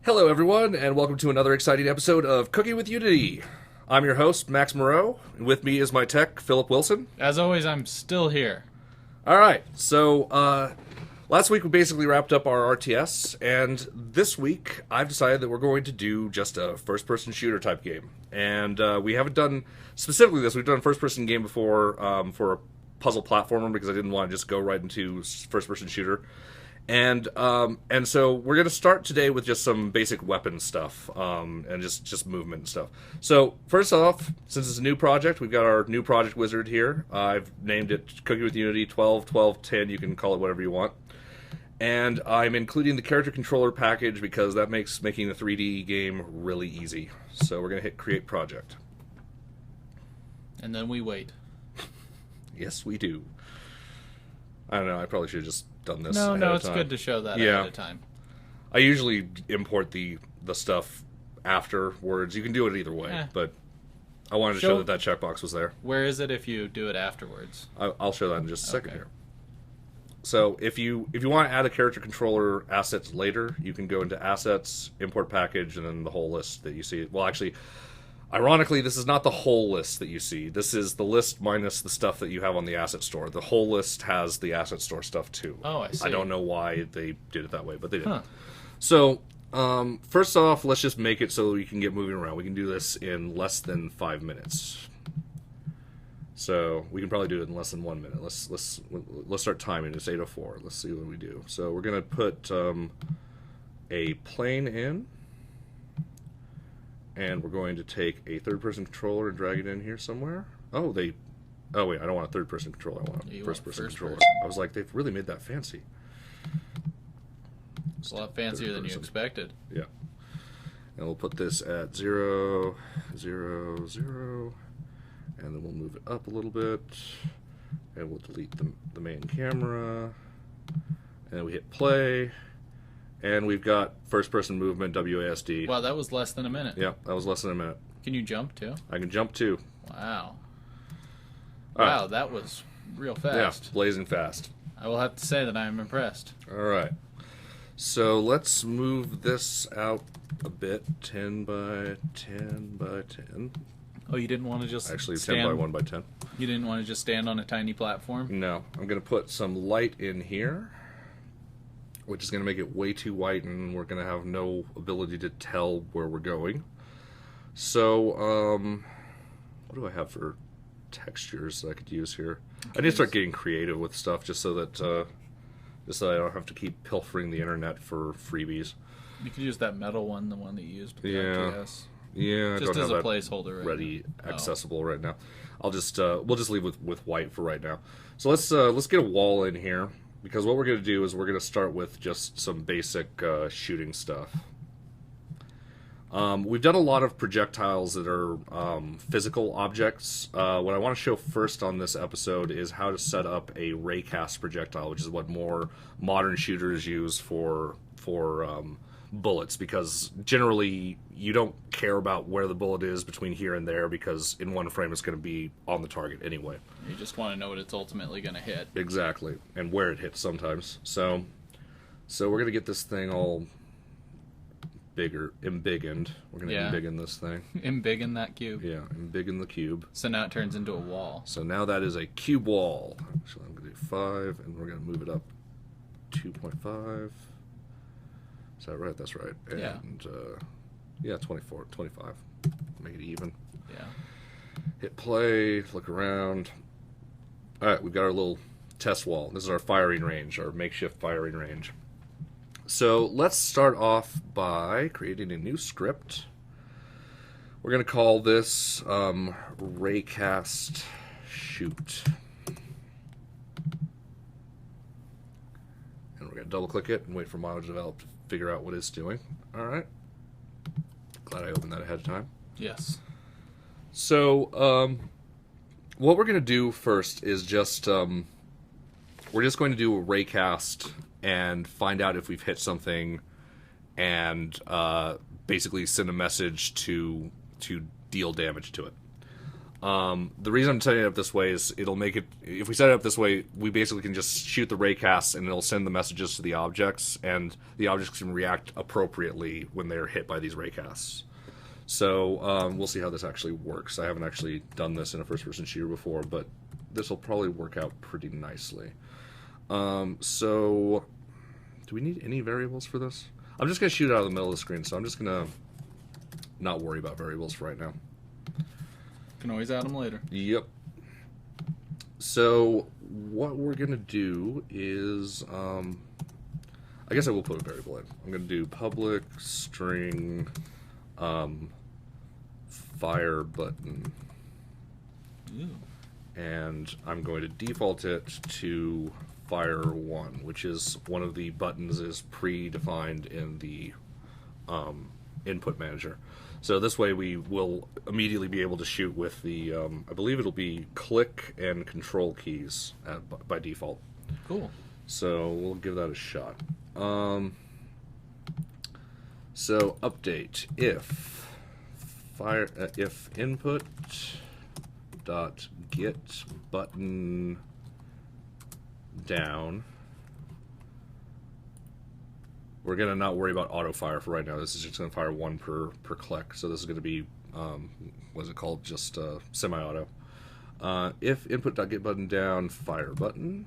Hello, everyone, and welcome to another exciting episode of Cooking with Unity. I'm your host, Max Moreau, and with me is my tech, Philip Wilson. As always, I'm still here. All right, so last week we basically wrapped up our RTS, and this week I've decided that we're going to do just a first-person shooter type game. And we haven't done, specifically this, we've done a first-person game before for a puzzle platformer because I didn't want to just go right into first-person shooter. And so we're going to start today with just some basic weapon stuff, and just movement and stuff. So first off, since it's a new project, we've got our new project wizard here. I've named it Cooking with Unity 12, 12, 10. You can call it whatever you want. And I'm including the character controller package because that makes making a 3D game really easy. So we're going to hit Create Project. And then we wait. Yes, we do. I don't know. I probably should have just done this. No, it's good to show that ahead of time. I usually import the stuff afterwards. You can do it either way, but I wanted to show that checkbox was there. Where is it if you do it afterwards? I'll show that in just a second here. So if you want to add a character controller assets later, you can go into Assets, Import Package, and then the whole list that you see. Well, actually, ironically, this is not the whole list that you see. This is the list minus the stuff that you have on the asset store. The whole list has the asset store stuff too. Oh, I see. I don't know why they did it that way, but they did. Huh. So, first off, let's just make it so we can get moving around. We can do this in less than 5 minutes. So we can probably do it in less than 1 minute. Let's start timing. It's 8:04. Let's see what we do. So we're gonna put a plane in. And we're going to take a third-person controller and drag it in here somewhere. Oh, wait, I don't want a third-person controller. I want a first-person controller. I was like, they've really made that fancy. It's a lot fancier than you expected. Yeah. And we'll put this at 0, 0, 0. And then we'll move it up a little bit. And we'll delete the main camera. And then we hit play. And we've got first-person movement, WASD. Wow, that was less than a minute. Yeah, that was less than a minute. Can you jump, too? I can jump, too. Wow. Right. Wow, that was real fast. Yeah, blazing fast. I will have to say that I am impressed. All right. So let's move this out a bit. 10 by 10 by 10. Oh, you didn't want to just Actually, stand... 10 by 1 by 10. You didn't want to just stand on a tiny platform? No. I'm going to put some light in here, which is going to make it way too white, and we're going to have no ability to tell where we're going. So, what do I have for textures that I could use here? I need to start getting creative with stuff just so that I don't have to keep pilfering the internet for freebies. You could use that metal one, the one that you used with the Yeah. RTS. Yeah, I just don't as have a placeholder ready accessible right now. I'll just we'll just leave with white for right now. So let's get a wall in here. Because what we're going to do is we're going to start with just some basic shooting stuff. We've done a lot of projectiles that are physical objects. What I want to show first on this episode is how to set up a Raycast projectile, which is what more modern shooters use for bullets, because generally you don't care about where the bullet is between here and there, because in one frame it's going to be on the target anyway. You just want to know what it's ultimately going to hit. Exactly, and where it hits sometimes. So we're going to get this thing all embiggened. We're going to embiggen this thing. Embiggen that cube. Yeah, embiggen the cube. So now it turns into a wall. So now that is a cube wall. Actually, I'm going to do 5, and we're going to move it up 2.5. Is that right? That's right. And, yeah, 24, 25. Make it even. Yeah. Hit play, look around. All right, we've got our little test wall. This is our firing range, our makeshift firing range. So let's start off by creating a new script. We're going to call this Raycast Shoot. And we're going to double click it and wait for Mono to develop to figure out what it's doing. All right. Glad I opened that ahead of time. Yes. So what we're going to do first is just we're just going to do a Raycast and find out if we've hit something, and basically send a message to deal damage to it. The reason I'm setting it up this way is it'll make it, if we set it up this way, we basically can just shoot the raycast and it'll send the messages to the objects, and the objects can react appropriately when they're hit by these raycasts. So we'll see how this actually works. I haven't actually done this in a first-person shooter before, but this will probably work out pretty nicely. So do we need any variables for this? I'm just going to shoot it out of the middle of the screen, so I'm just going to not worry about variables for right now. Can always add them later. Yep. So what we're going to do is, I guess I will put a variable in. I'm going to do public string fire button. Ooh. And I'm going to default it to fire 1, which is one of the buttons is predefined in the input manager. So this way we will immediately be able to shoot with the, I believe it'll be click and control keys by default. Cool. So we'll give that a shot. So update if input dot get button down. We're going to not worry about auto fire for right now. This is just going to fire 1 per click. So this is going to be, what's it called? Just semi-auto. If input.getButton down, fire button.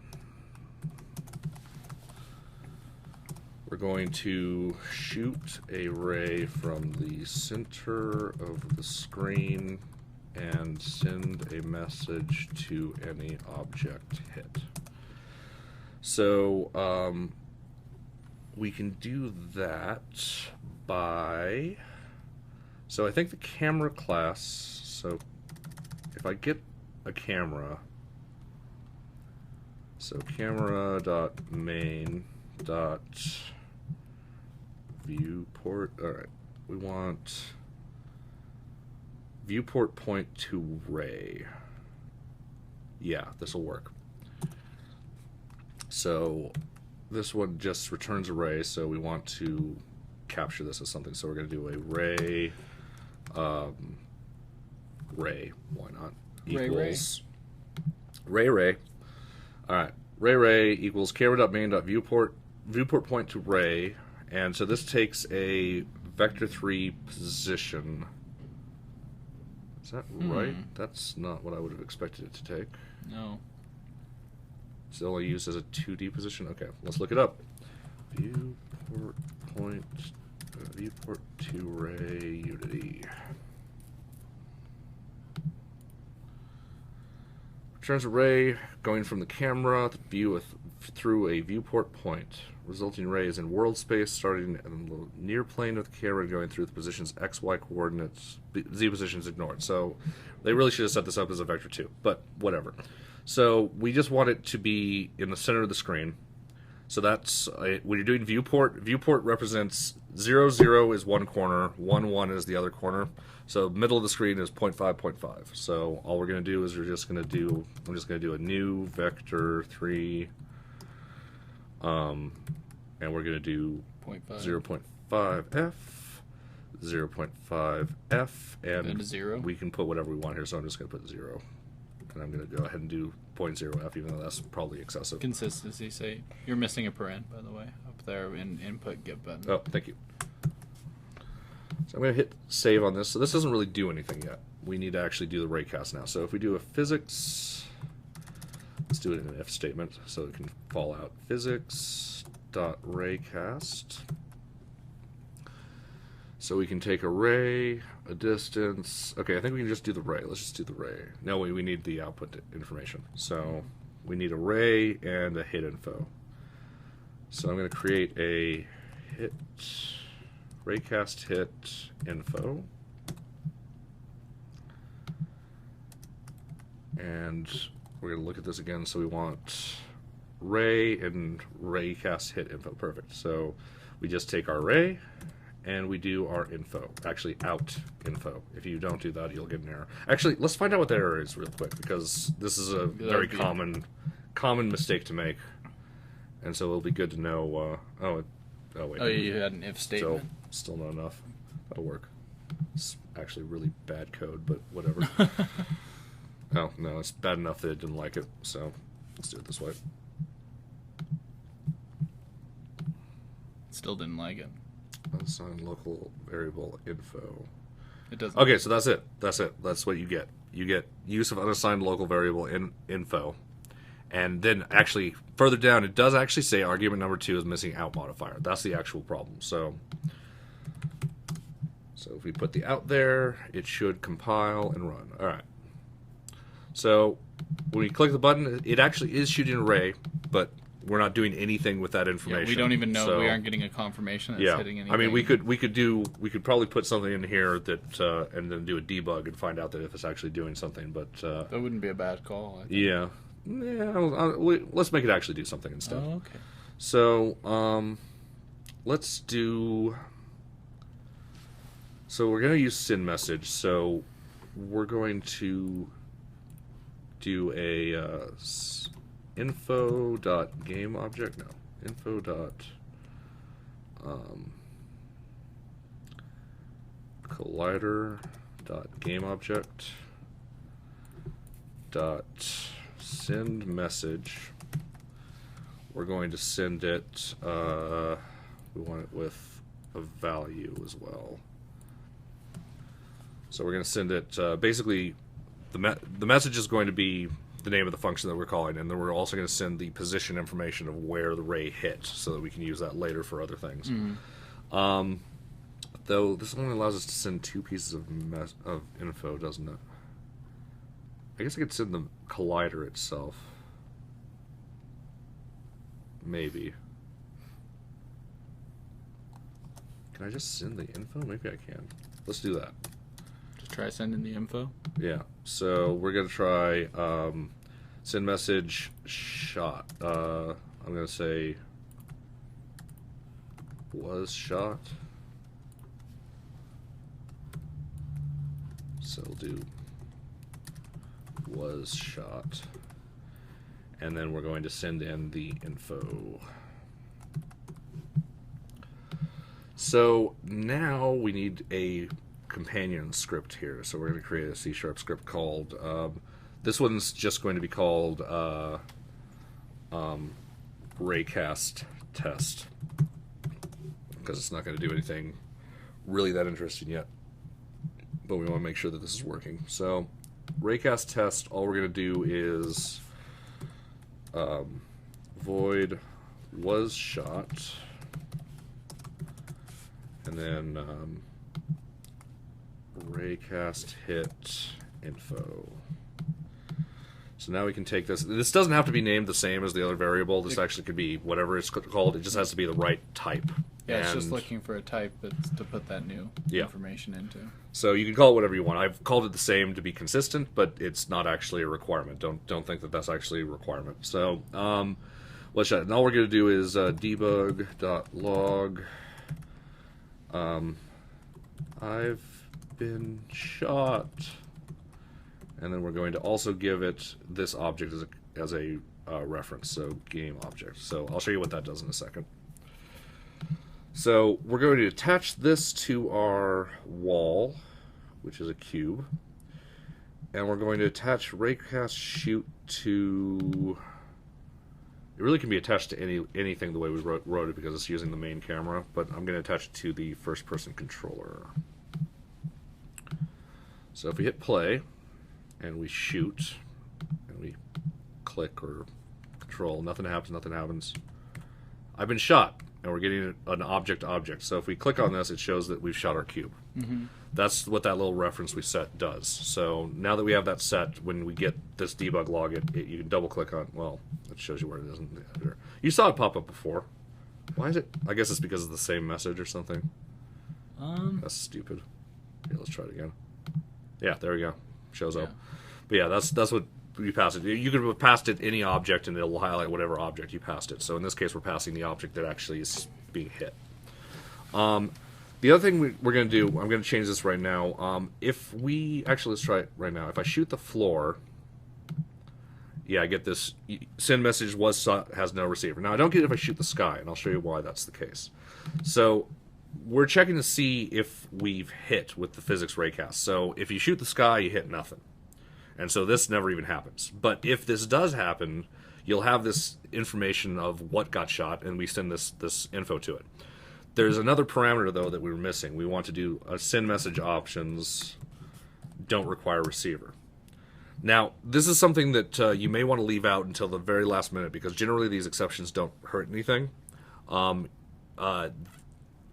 We're going to shoot a ray from the center of the screen and send a message to any object hit. So, we can do that by, so I think the camera class, so if I get a camera, so camera.main.viewport, alright, we want viewport point to ray. Yeah, this will work. So this one just returns a ray, so we want to capture this as something. So we're going to do a ray, ray, why not? Equals ray. All right, ray equals camera.main.viewport point to ray, and so this takes a vector3 position. Is that right? That's not what I would have expected it to take. No. It's only used as a 2D position? Okay, let's look it up. Viewport point, viewport to ray unity. Returns a ray going from the camera to view through a viewport point. Resulting ray is in world space, starting in the near plane of the camera and going through the positions X, Y coordinates, Z positions ignored. So they really should have set this up as a vector 2, but whatever. So we just want it to be in the center of the screen. So that's, when you're doing viewport represents 0, 0 is one corner, 1, 1 is the other corner. So middle of the screen is 0.5, 0.5. So all we're going to do is I'm just going to do a new vector 3, and we're going to do 0.5f, 0.5f, and 0. We can put whatever we want here, so I'm just going to put 0. And I'm going to go ahead and do 0.0f, even though that's probably excessive. Consistency sake. You're missing a paren, by the way, up there in input get button. Oh, thank you. So I'm going to hit save on this. So this doesn't really do anything yet. We need to actually do the raycast now. So if we do a physics, let's do it in an if statement so it can fall out. Physics.raycast. So we can take a ray, a distance. Okay, I think we can just do the ray. Let's just do the ray. No, we need the output information. So we need a ray and a hit info. So I'm going to create a hit, raycast hit info. And we're going to look at this again. So we want ray and raycast hit info. Perfect. So we just take our ray and we do our info. Actually, out info. If you don't do that, you'll get an error. Actually, let's find out what that error is real quick, because this is a very common mistake to make. And so it'll be good to know. Oh, wait. Oh, you had an if statement. Still not enough. That'll work. It's actually really bad code, but whatever. Oh, no, it's bad enough that it didn't like it, so let's do it this way. Still didn't like it. Unassigned local variable info. It doesn't. Okay, so that's it. That's what you get. You get use of unassigned local variable info. And then actually, further down, it does actually say argument number 2 is missing out modifier. That's the actual problem. So if we put the out there, it should compile and run. All right. So when we click the button, it actually is shooting an array, but we're not doing anything with that information. Yeah, we don't even know. So, we aren't getting a confirmation that it's hitting anything. I mean, we could probably put something in here that and then do a debug and find out that if it's actually doing something. But that wouldn't be a bad call. I think. Yeah. Let's make it actually do something instead. Oh, okay. So let's do. So we're going to use send message. So we're going to do a info.game object. No, info dot collider dot game object dot send message. We're going to send it. We want it with a value as well. So we're going to send it. Basically, the message is going to be the name of the function that we're calling, and then we're also going to send the position information of where the ray hit, so that we can use that later for other things. Though this only allows us to send 2 pieces of info, doesn't it? I guess I could send the collider itself. Maybe. Can I just send the info? Maybe I can. Let's do that. Just try sending the info. Yeah. So we're gonna try send message shot. I'm gonna say was shot. So we'll do was shot, and then we're going to send in the info. So now we need a companion script here. So we're going to create a C# script called, this one's just going to be called Raycast test, because it's not going to do anything really that interesting yet, but we want to make sure that this is working. So Raycast test, all we're going to do is void was shot, and then Raycast hit info. So now we can take this. This doesn't have to be named the same as the other variable. This actually could be whatever it's called. It just has to be the right type. Yeah, it's just looking for a type that's to put that new information into. So you can call it whatever you want. I've called it the same to be consistent, but it's not actually a requirement. Don't think that that's actually a requirement. So let's shut. And all we're going to do is debug.log. I've been shot, and then we're going to also give it this object as a reference. So game object. So I'll show you what that does in a second. So we're going to attach this to our wall, which is a cube, and we're going to attach Raycast shoot to. It really can be attached to anything the way we wrote it, because it's using the main camera, but I'm going to attach it to the first-person controller. So if we hit play and we shoot and we click or control, nothing happens. I've been shot. And we're getting an object. So if we click on this, it shows that we've shot our cube. Mm-hmm. That's what that little reference we set does. So now that we have that set, when we get this debug log, you can double click on. Well, it shows you where it is in the editor. You saw it pop up before. Why is it? I guess it's because of the same message or something. That's stupid. Here, let's try it again. Yeah, there we go. Shows up. But yeah, that's what. You pass it. You could have passed it any object, and it'll highlight whatever object you passed it. So in this case, we're passing the object that actually is being hit. The other thing we're going to do, I'm going to change this right now. If we actually, let's try it right now. If I shoot the floor, I get this send message has no receiver. Now I don't get it if I shoot the sky, and I'll show you why that's the case. So we're checking to see if we've hit with the physics raycast. So if you shoot the sky, you hit nothing. And so this never even happens. But if this does happen, you'll have this information of what got shot, and we send this info to it. There's another parameter, though, that we were missing. We want to do a send message options don't require receiver. Now, this is something that you may want to leave out until the very last minute, because generally these exceptions don't hurt anything.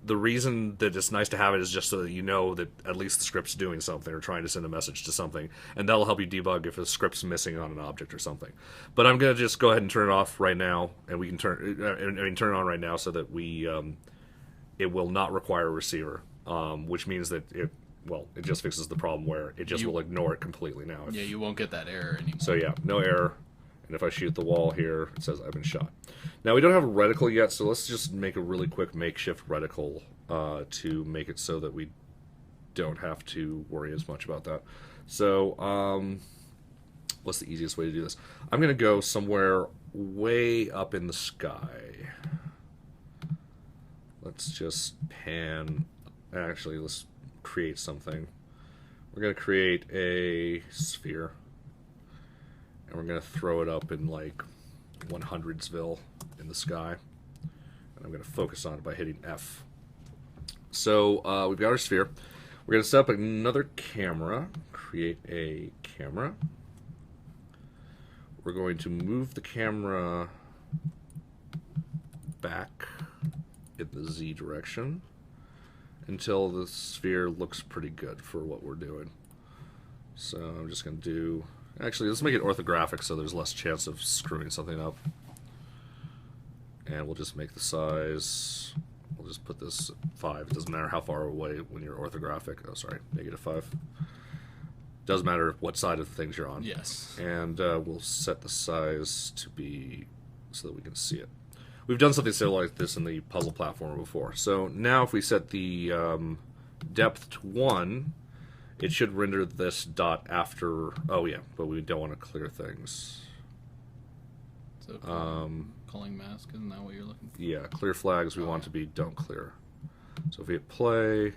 The reason that it's nice to have it is just so that you know that at least the script's doing something or trying to send a message to something, and that'll help you debug if a script's missing on an object or something. But I'm going to just go ahead and turn it off right now, and we can turn it on right now so that we it will not require a receiver, which means that it just fixes the problem where it just will ignore it completely now. Yeah, you won't get that error anymore. So yeah, no error. And if I shoot the wall here, it says I've been shot. Now, we don't have a reticle yet, so let's just make a really quick makeshift reticle to make it so that we don't have to worry as much about that. So, what's the easiest way to do this? I'm going to go somewhere way up in the sky. Let's just pan. Actually, let's create something. We're going to create a sphere. And we're going to throw it up in like 100sville in the sky. And I'm going to focus on it by hitting F. So we've got our sphere. We're going to set up another camera. Create a camera. We're going to move the camera back in the Z direction until the sphere looks pretty good for what we're doing. So I'm just going to do... Actually, let's make it orthographic so there's less chance of screwing something up. And we'll just make the size... We'll just put this at 5. It doesn't matter how far away when you're orthographic. Oh, sorry, -5. Doesn't matter what side of the things you're on. Yes. And we'll set the size to be so that we can see it. We've done something similar like this in the puzzle platformer before. So now if we set the depth to 1... it should render this dot after... Oh, yeah, but we don't want to clear things. So calling mask, isn't that what you're looking for? Yeah, clear flags we want to be don't clear. So if we hit play,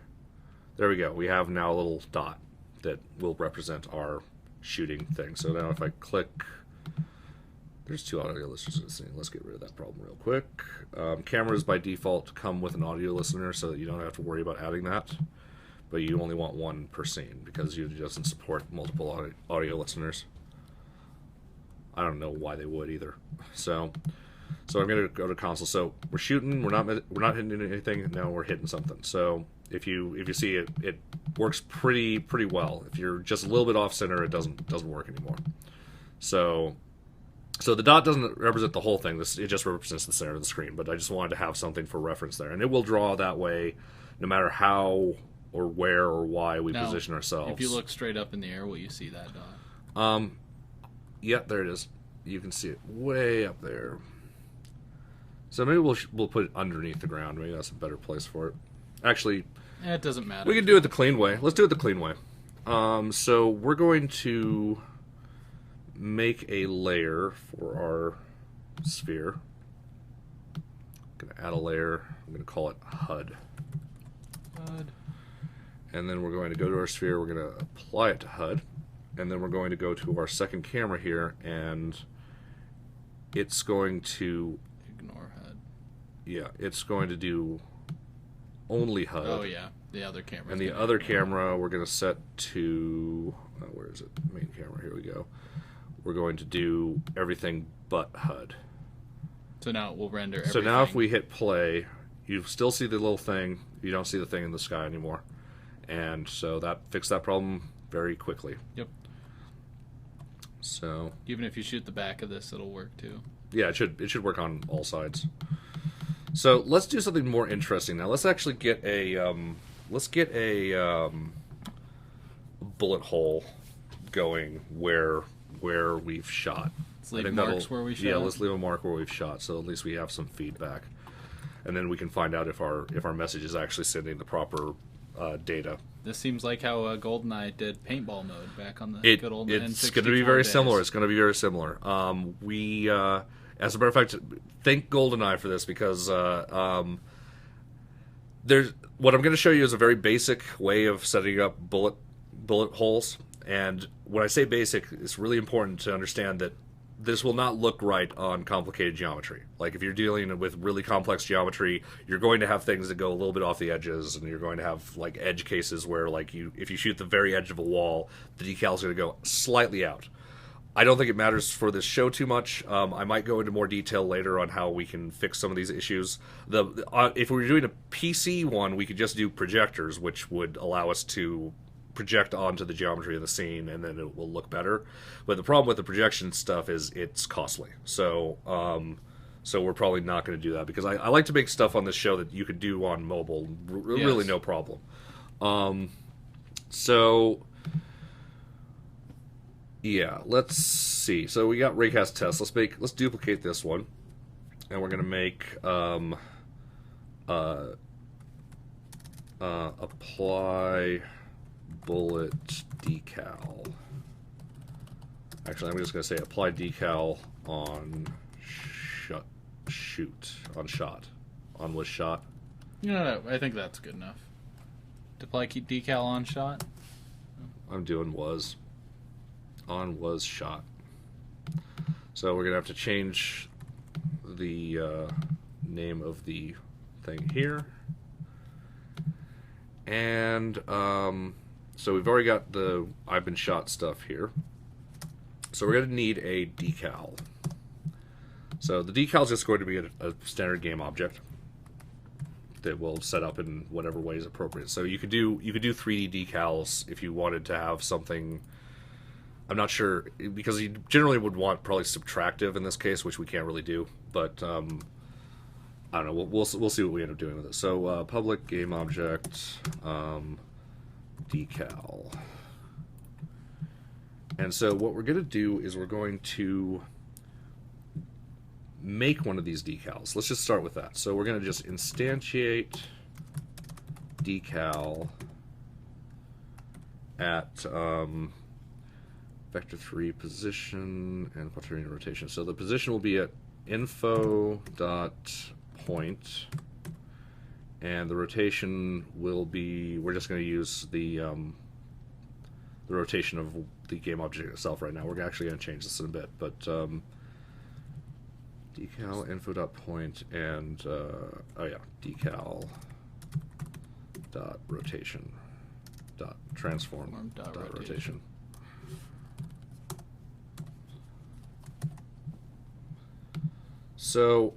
there we go. We have now a little dot that will represent our shooting thing. So now if I click... There's 2 audio listeners. Let's get rid of that problem real quick. Cameras by default come with an audio listener so that you don't have to worry about adding that. But you only want 1 per scene because it doesn't support multiple audio listeners. I don't know why they would either. So I'm going to go to console. So we're shooting. We're not hitting anything. Now we're hitting something. So if you see it, it works pretty well. If you're just a little bit off center, it doesn't work anymore. So the dot doesn't represent the whole thing. It just represents the center of the screen. But I just wanted to have something for reference there, and it will draw that way, no matter how or where or why we position ourselves. If you look straight up in the air, will you see that dot? Yeah, there it is. You can see it way up there. So maybe we'll put it underneath the ground. Maybe that's a better place for it. Actually, it doesn't matter. We can do it the clean way. Let's do it the clean way. So we're going to make a layer for our sphere. I'm going to add a layer. I'm going to call it HUD. And then we're going to go to our sphere, we're going to apply it to HUD, and then we're going to go to our second camera here, and it's going to... Ignore HUD. Yeah, it's going to do only HUD. Oh, yeah, the other camera. And the other camera we're going to set to... where is it? Main camera, here we go. We're going to do everything but HUD. So now it will render everything. So now if we hit play, you still see the little thing, you don't see the thing in the sky anymore. And so that fixed that problem very quickly. Yep. So even if you shoot the back of this, it'll work too. Yeah, it should work on all sides. So let's do something more interesting now. Let's actually get a bullet hole going where we've shot. Let's leave marks where we shot. Yeah, let's leave a mark where we've shot, so at least we have some feedback, and then we can find out if our message is actually sending the proper data. This seems like how GoldenEye did paintball mode back on the good old N64 It's going to be very days. similar. It's going to be very similar. As a matter of fact, thank GoldenEye for this, because there's what I'm going to show you is a very basic way of setting up bullet holes. And when I say basic, it's really important to understand that this will not look right on complicated geometry. Like if you're dealing with really complex geometry, you're going to have things that go a little bit off the edges, and you're going to have like edge cases where like if you shoot the very edge of a wall, the decal is going to go slightly out. I don't think it matters for this show too much. I might go into more detail later on how we can fix some of these issues. If we were doing a PC one, we could just do projectors, which would allow us to project onto the geometry of the scene, and then it will look better. But the problem with the projection stuff is it's costly. So we're probably not going to do that, because I like to make stuff on this show that you could do on mobile, really no problem. Yeah, let's see. So we got Raycast test. Let's duplicate this one, and we're going to make apply bullet decal. Actually, I'm just going to say apply decal on on was shot. No, I think that's good enough. Apply decal on shot. I'm doing was. On was shot. So we're going to have to change the name of the thing here. And so we've already got the I've been shot stuff here. So we're going to need a decal. So the decal is just going to be a standard game object that we'll set up in whatever way is appropriate. So you could do 3D decals if you wanted to have something. I'm not sure, because you generally would want probably subtractive in this case, which we can't really do. But I don't know. We'll see what we end up doing with it. So public game object decal. And so what we're going to do is we're going to make one of these decals. Let's just start with that. So we're going to just instantiate decal at vector 3 position and quaternion rotation. So the position will be at info.point, and the rotation will be, we're just going to use the rotation of the game object itself right now. We're actually going to change this in a bit, but decal info.point and decal dot rotation dot transform dot rotation. So,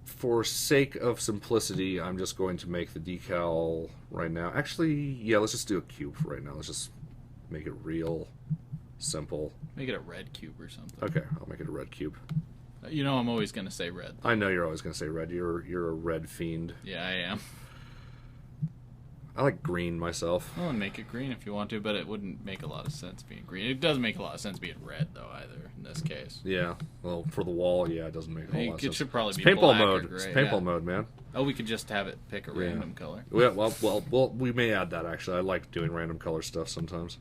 for sake of simplicity, I'm just going to make the decal right now. Actually, yeah, let's just do a cube for right now. Let's just make it real simple. Make it a red cube or something. Okay, I'll make it a red cube. You know I'm always going to say red. I know you're always going to say red. You're a red fiend. Yeah, I am. I like green myself. Well, make it green if you want to, but it wouldn't make a lot of sense being green. It doesn't make a lot of sense being red, though, either, in this case. Yeah, well, for the wall, yeah, it doesn't make a whole lot of sense. It should probably it's be paintball black mode. or gray. It's paintball mode, man. Oh, we could just have it pick a random color. Yeah, well, we may add that, actually. I like doing random color stuff sometimes.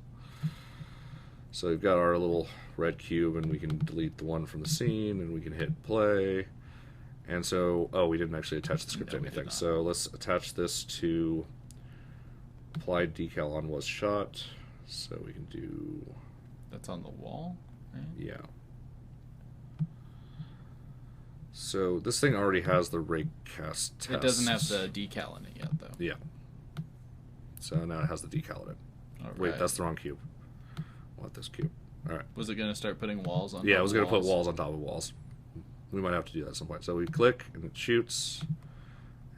So we've got our little red cube, and we can delete the one from the scene, and we can hit play. And so, we didn't actually attach the script to anything. So let's attach this to applied decal on was shot. So we can do... That's on the wall, right? Yeah. So this thing already has the Raycast test. It doesn't have the decal in it yet, though. Yeah. So now it has the decal in it. All Wait, right. that's the wrong cube. I want this cube. All right. Was it going to start putting walls on? Yeah, I was going to put walls on top of walls. We might have to do that at some point. So we click, and it shoots,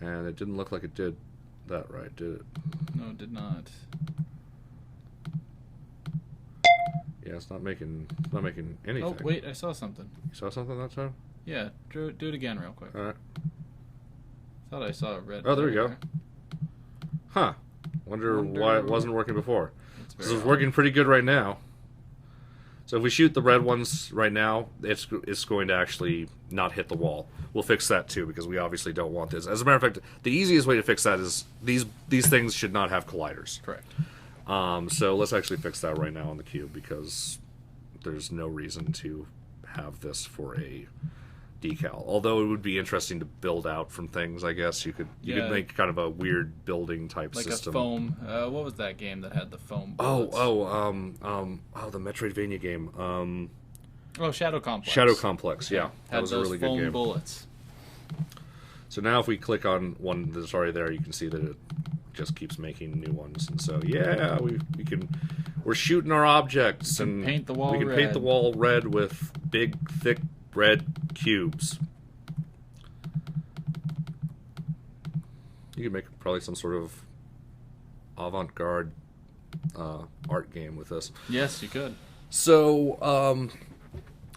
and it didn't look like it did that right, did it? No, it did not. Yeah, it's not making anything. Oh, wait, I saw something. You saw something that time? Yeah, do it again real quick. All right. Thought I saw a red. Oh, there we go. Huh. Wonder why it wasn't working before. This is working pretty good right now. So if we shoot the red ones right now, it's going to actually not hit the wall. We'll fix that too, because we obviously don't want this. As a matter of fact, the easiest way to fix that is these things should not have colliders. Correct. So let's actually fix that right now on the cube, because there's no reason to have this for a decal. Although it would be interesting to build out from things, I guess. You could make kind of a weird building type like system. A foam. What was that game that had the foam bullets? The Metroidvania game. Shadow Complex. Shadow Complex, yeah. That was a really good game. Foam bullets. So now if we click on one that's already there, you can see that it just keeps making new ones. And so, yeah, we're shooting our objects, and paint the wall we can red. paint the wall red with big, thick, red cubes. You could make probably some sort of avant-garde art game with this. Yes, you could. So,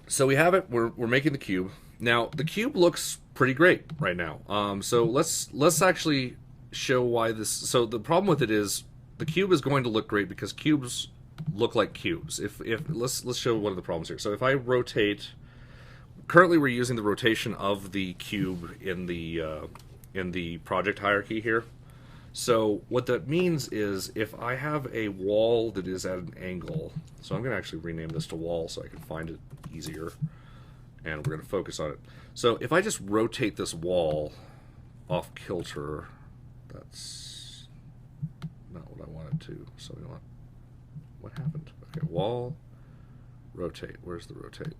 so we have it. We're making the cube. Now, the cube looks pretty great right now. So let's actually show why this. So the problem with it is the cube is going to look great because cubes look like cubes. If let's show one of the problems here. So if I rotate, currently we're using the rotation of the cube in the project hierarchy here. So what that means is if I have a wall that is at an angle, so I'm going to actually rename this to wall so I can find it easier, and we're going to focus on it. So if I just rotate this wall off kilter, that's not what I wanted to. So we want, what happened? Okay, wall, rotate. Where's the rotate?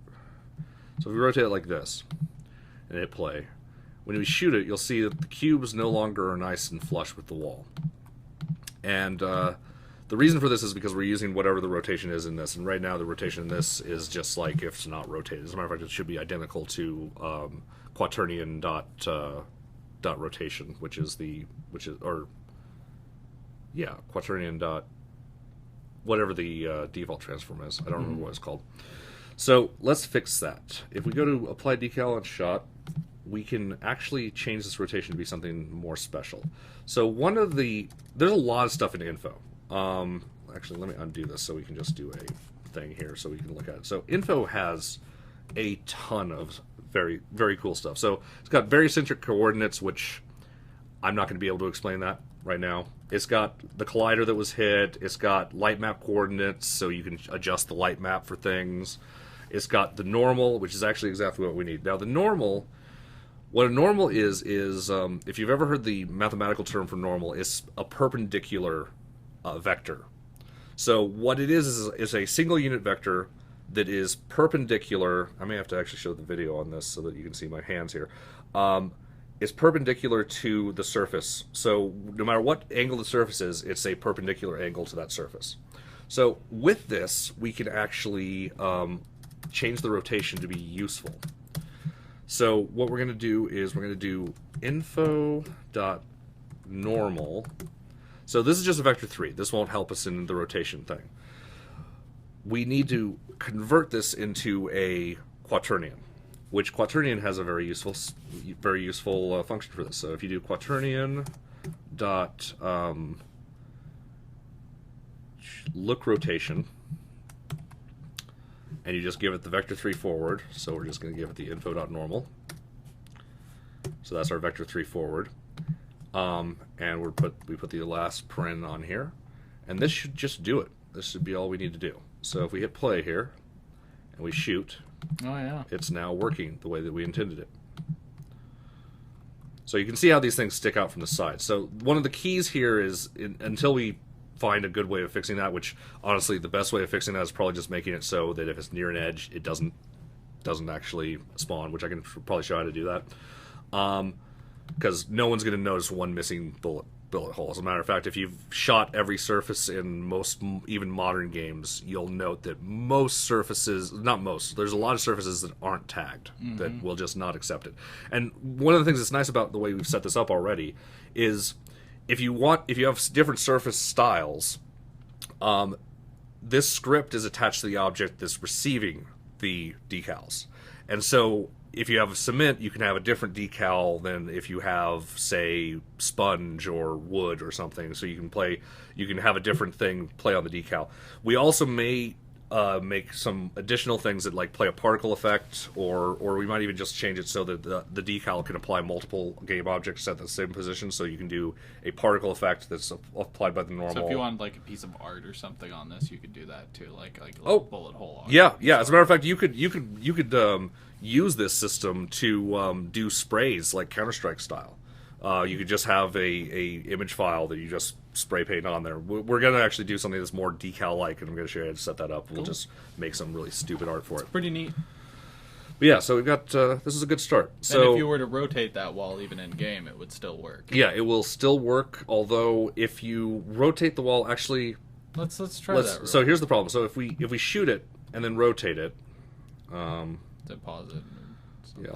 So if we rotate it like this and hit play, when we shoot it, you'll see that the cubes no longer are nice and flush with the wall. And the reason for this is because we're using whatever the rotation is in this, and right now the rotation in this is just like if it's not rotated. As a matter of fact, it should be identical to quaternion dot rotation, quaternion dot whatever the default transform is. I don't remember what it's called. So let's fix that. If we go to apply decal on shot, we can actually change this rotation to be something more special. So there's a lot of stuff in info. Actually, let me undo this so we can just do a thing here so we can look at it. So info has a ton of very, very cool stuff. So it's got barycentric coordinates, which I'm not going to be able to explain that right now. It's got the collider that was hit. It's got light map coordinates, so you can adjust the light map for things. It's got the normal, which is actually exactly what we need. Now, the normal, what a normal is if you've ever heard the mathematical term for normal, it's a perpendicular vector. So what it is a single unit vector that is perpendicular. I may have to actually show the video on this so that you can see my hands here. It's perpendicular to the surface. So no matter what angle the surface is, it's a perpendicular angle to that surface. So with this, we can actually change the rotation to be useful. So what we're going to do is we're going to do info.normal. So this is just a vector 3. This won't help us in the rotation thing. We need to convert this into a quaternion, which quaternion has a very useful function for this. So if you do quaternion dot look rotation, and you just give it the vector 3 forward, so we're just going to give it the info.normal. So that's our vector 3 forward. And we put the last paren on here, and this should just do it. This should be all we need to do. So if we hit play here and we shoot, oh yeah, it's now working the way that we intended it. So you can see how these things stick out from the side. So one of the keys here is until we find a good way of fixing that, which honestly the best way of fixing that is probably just making it so that if it's near an edge, it doesn't actually spawn, which I can probably show how to do that. Because no one's going to notice one missing bullet hole. As a matter of fact, if you've shot every surface in most, even modern games, you'll note that most surfaces, not most, there's a lot of surfaces that aren't tagged, that will just not accept it. And one of the things that's nice about the way we've set this up already is if you have different surface styles, this script is attached to the object that's receiving the decals. And so if you have cement, you can have a different decal than if you have, say, sponge or wood or something. So you can have a different thing play on the decal. We also may make some additional things that like play a particle effect, or we might even just change it so that the decal can apply multiple game objects at the same position. So you can do a particle effect that's applied by the normal. So if you want like a piece of art or something on this, you could do that too, like a little bullet hole. Yeah. As a matter of fact, you could use this system to do sprays like Counter-Strike style. You could just have a image file that you just spray paint on there. We're going to actually do something that's more decal-like, and I'm going to show you how to set that up. We'll just make some really stupid art for it. Pretty neat. But yeah, so we've got, this is a good start. So, and if you were to rotate that wall even in game, it would still work. Yeah, it will still work, although if you rotate the wall, actually... Let's try that. So here's the problem. So if we shoot it and then rotate it... then pause it. Yeah,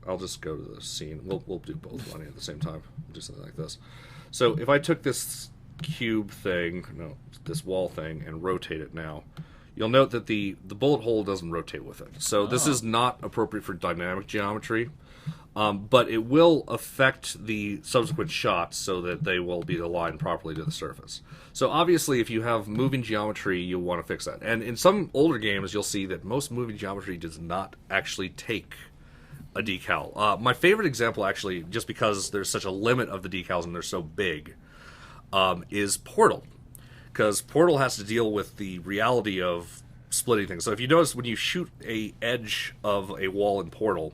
I'll just go to the scene. We'll do both running at the same time. Do something like this. So if I took this this wall thing, and rotate it now, you'll note that the bullet hole doesn't rotate with it. So this is not appropriate for dynamic geometry, but it will affect the subsequent shots so that they will be aligned properly to the surface. So obviously, if you have moving geometry, you'll want to fix that. And in some older games, you'll see that most moving geometry does not actually take a decal. My favorite example, actually, just because there's such a limit of the decals and they're so big, is Portal. Because Portal has to deal with the reality of splitting things. So if you notice, when you shoot a edge of a wall in Portal,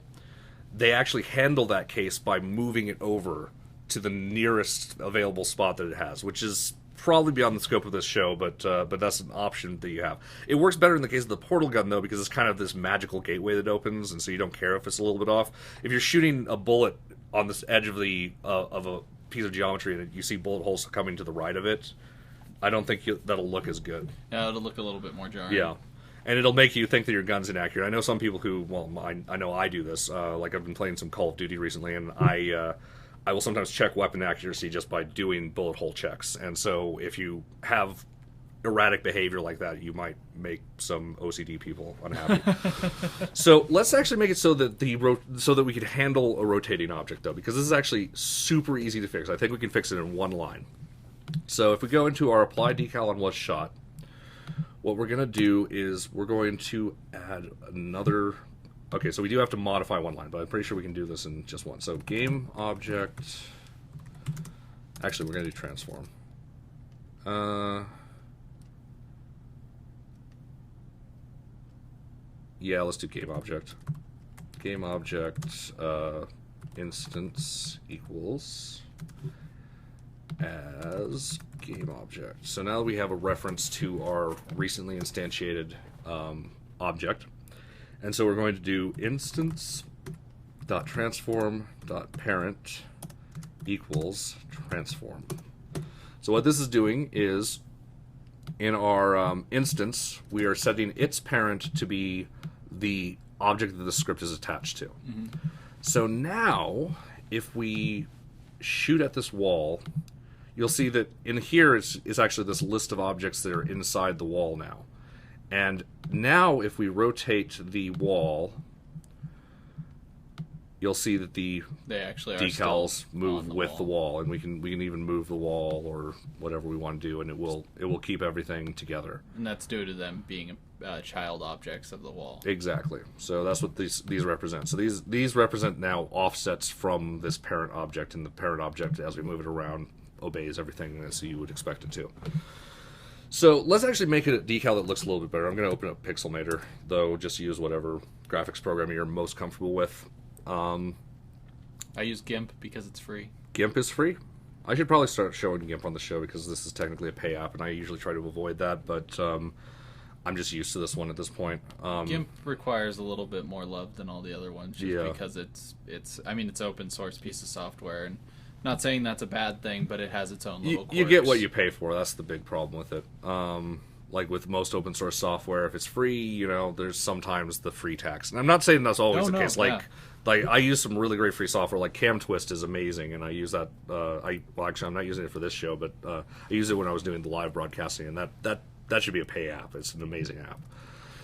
they actually handle that case by moving it over to the nearest available spot that it has, which is probably beyond the scope of this show, but that's an option that you have. It works better in the case of the portal gun, though, because it's kind of this magical gateway that opens, and so you don't care if it's a little bit off. If you're shooting a bullet on this edge of a piece of geometry and you see bullet holes coming to the right of it, I don't think that'll look as good. Yeah, it'll look a little bit more jarring. Yeah. And it'll make you think that your gun's inaccurate. I know some people who, I know I do this. Like I've been playing some Call of Duty recently, and I will sometimes check weapon accuracy just by doing bullet hole checks. And so if you have erratic behavior like that, you might make some OCD people unhappy. So let's actually make it so that we could handle a rotating object, though, because this is actually super easy to fix. I think we can fix it in one line. So if we go into our apply decal on what's shot, what we're going to do is we're going to add another... Okay, so we do have to modify one line, but I'm pretty sure we can do this in just one. So game object... Actually, we're going to do transform. Yeah, let's do game object. Game object instance equals as game object. So now we have a reference to our recently instantiated object. And so we're going to do instance.transform.parent equals transform. So what this is doing is, in our instance, we are setting its parent to be the object that the script is attached to. Mm-hmm. So now, if we shoot at this wall, you'll see that in here is actually this list of objects that are inside the wall now. And now if we rotate the wall, you'll see that they actually decals move with the wall, and we can even move the wall or whatever we want to do, and it will keep everything together. And that's due to them being child objects of the wall. Exactly. So that's what these represent. So these represent now offsets from this parent object, and the parent object, as we move it around, obeys everything as you would expect it to. So let's actually make it a decal that looks a little bit better. I'm going to open up Pixelmator, though, just use whatever graphics program you're most comfortable with. I use GIMP because it's free. GIMP is free? I should probably start showing GIMP on the show because this is technically a pay app, and I usually try to avoid that, but I'm just used to this one at this point. GIMP requires a little bit more love than all the other ones, just because it's open source piece of software, and not saying that's a bad thing, but it has its own little quirks. You get what you pay for. That's the big problem with it. Like with most open source software, if it's free, there's sometimes the free tax. And I'm not saying that's always the case. Like I use some really great free software. Like CamTwist is amazing, and I use that. Actually, I'm not using it for this show, but I used it when I was doing the live broadcasting, and that should be a pay app. It's an amazing app.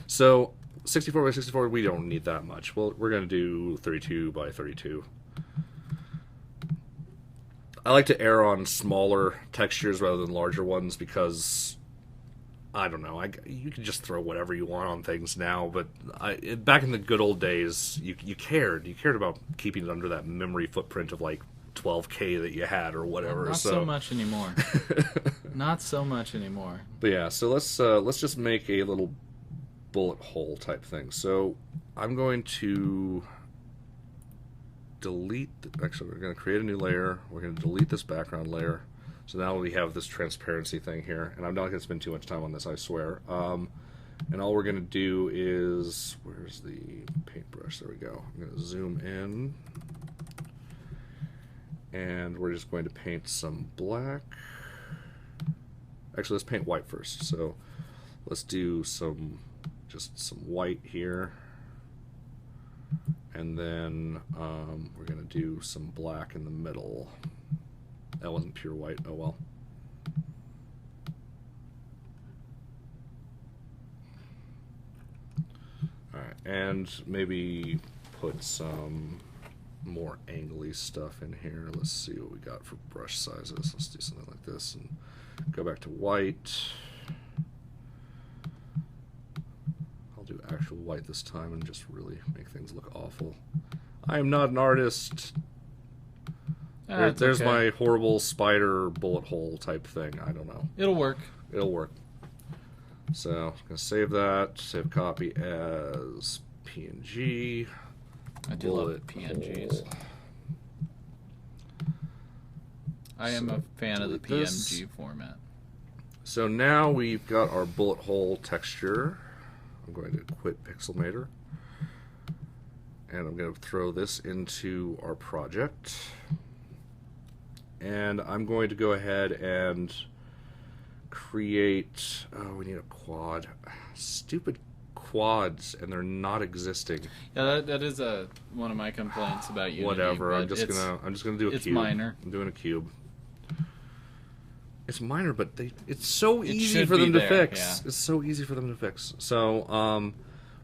So 64 by 64, we don't need that much. Well, we're going to do 32 by 32. I like to err on smaller textures rather than larger ones because I don't know. You can just throw whatever you want on things now, but back in the good old days, you cared. You cared about keeping it under that memory footprint of like 12K that you had or whatever. Not so much anymore. Not so much anymore. But yeah, so let's just make a little bullet hole type thing. So I'm going to delete. Actually, we're going to create a new layer. We're going to delete this background layer. So now we have this transparency thing here, and I'm not going to spend too much time on this, I swear. And all we're going to do is, where's the paintbrush? There we go. I'm going to zoom in, and we're just going to paint some black. Actually, let's paint white first. So let's do just some white here, and then we're going to do some black in the middle. That wasn't pure white. Oh well. Alright, and maybe put some more angly stuff in here. Let's see what we got for brush sizes. Let's do something like this and go back to white. I'll do actual white this time and just really make things look awful. I am not an artist. There's my horrible spider bullet hole type thing. I don't know. It'll work. It'll work. So I'm going to save that. Save copy as PNG. I do love PNGs. I am a fan of the PNG format. So now we've got our bullet hole texture. I'm going to quit Pixelmator. And I'm going to throw this into our project. And I'm going to go ahead and create... Oh, we need a quad. Stupid quads, and they're not existing. Yeah, that is one of my complaints about Unity. Whatever. I'm just gonna do a cube. It's minor. I'm doing a cube. It's minor, but it's so easy for them to fix. Yeah. It's so easy for them to fix. So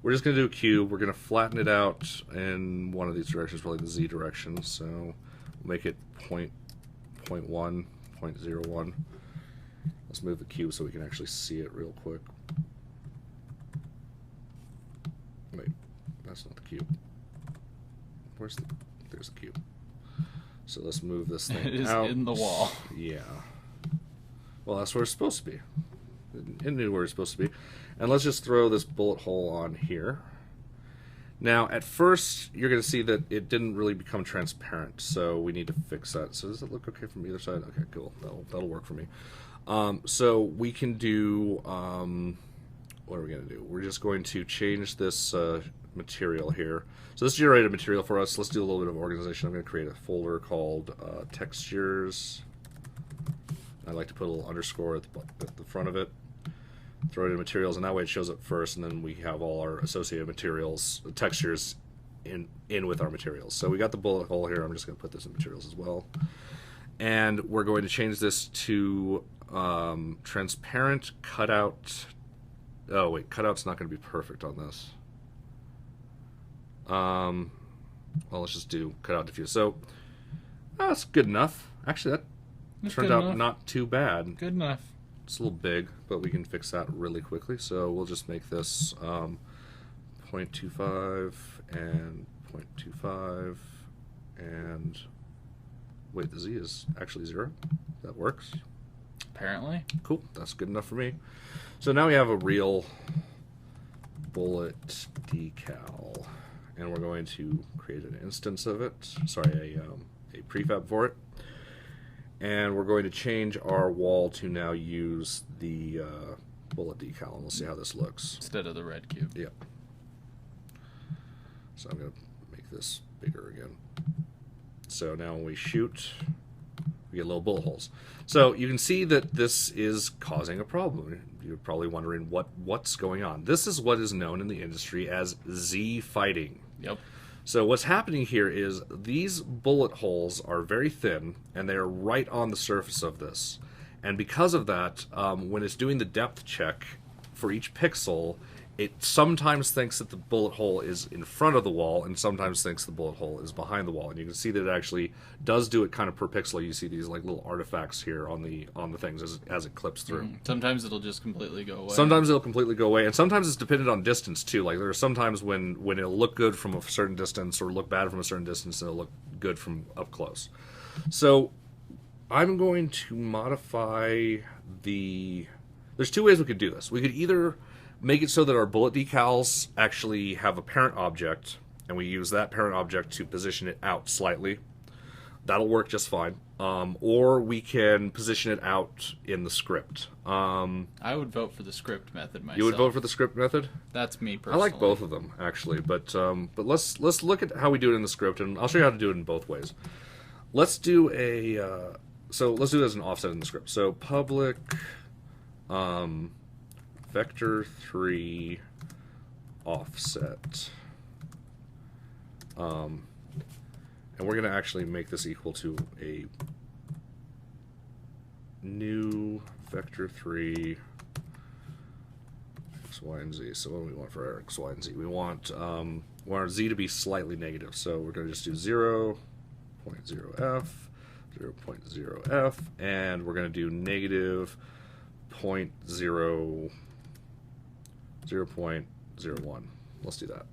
we're just gonna do a cube. We're gonna flatten it out in one of these directions, probably the Z direction. So we'll make it 0.1, 0.01. Let's move the cube so we can actually see it real quick. Wait, that's not the cube. There's the cube. So let's move this thing out. It is in the wall. Yeah. Well, that's where it's supposed to be. It knew where it's supposed to be. And let's just throw this bullet hole on here. Now, at first, you're going to see that it didn't really become transparent, so we need to fix that. So does it look okay from either side? Okay, cool. That'll work for me. So we can do, what are we going to do? We're just going to change this material here. So this generated material for us. Let's do a little bit of organization. I'm going to create a folder called textures. I like to put a little underscore at the front of it. Throw it in materials, and that way it shows up first, and then we have all our associated materials, textures in with our materials. So we got the bullet hole here. I'm just going to put this in materials as well. And we're going to change this to transparent cutout. Oh, wait, cutout's not going to be perfect on this. Well, let's just do cutout diffuse. So that's good enough. Actually, that turned out not too bad. Good enough. It's a little big, but we can fix that really quickly. So we'll just make this 0.25 and 0.25, and wait, the Z is actually 0. That works. Apparently. Cool, that's good enough for me. So now we have a real bullet decal, and we're going to create an instance of it. Sorry, a prefab for it. And we're going to change our wall to now use the bullet decal, and we'll see how this looks. Instead of the red cube. Yep. So I'm going to make this bigger again. So now when we shoot, we get little bullet holes. So you can see that this is causing a problem. You're probably wondering what's going on. This is what is known in the industry as Z fighting. Yep. So what's happening here is these bullet holes are very thin, and they are right on the surface of this. And because of that, when it's doing the depth check for each pixel, it sometimes thinks that the bullet hole is in front of the wall, and sometimes thinks the bullet hole is behind the wall. And you can see that it actually does do it kind of per pixel. You see these like little artifacts here on the things as it clips through. Sometimes it'll just completely go away. Sometimes it'll completely go away, and sometimes it's dependent on distance too. Like there are sometimes when it'll look good from a certain distance or look bad from a certain distance, and it'll look good from up close. So I'm going to modify the... There's two ways we could do this. We could either make it so that our bullet decals actually have a parent object, and we use that parent object to position it out slightly. That'll work just fine. Or we can position it out in the script. I would vote for the script method myself. You would vote for the script method? That's me personally. I like both of them, actually. But let's look at how we do it in the script, and I'll show you how to do it in both ways. Let's do a... So let's do it as an offset in the script. So public... vector3 offset, and we're going to actually make this equal to a new vector3 x, y, and z. So what do we want for our x, y, and z? We want our z to be slightly negative, so we're going to just do 0.0f, 0.0f, and we're going to do negative 0.01. Let's do that.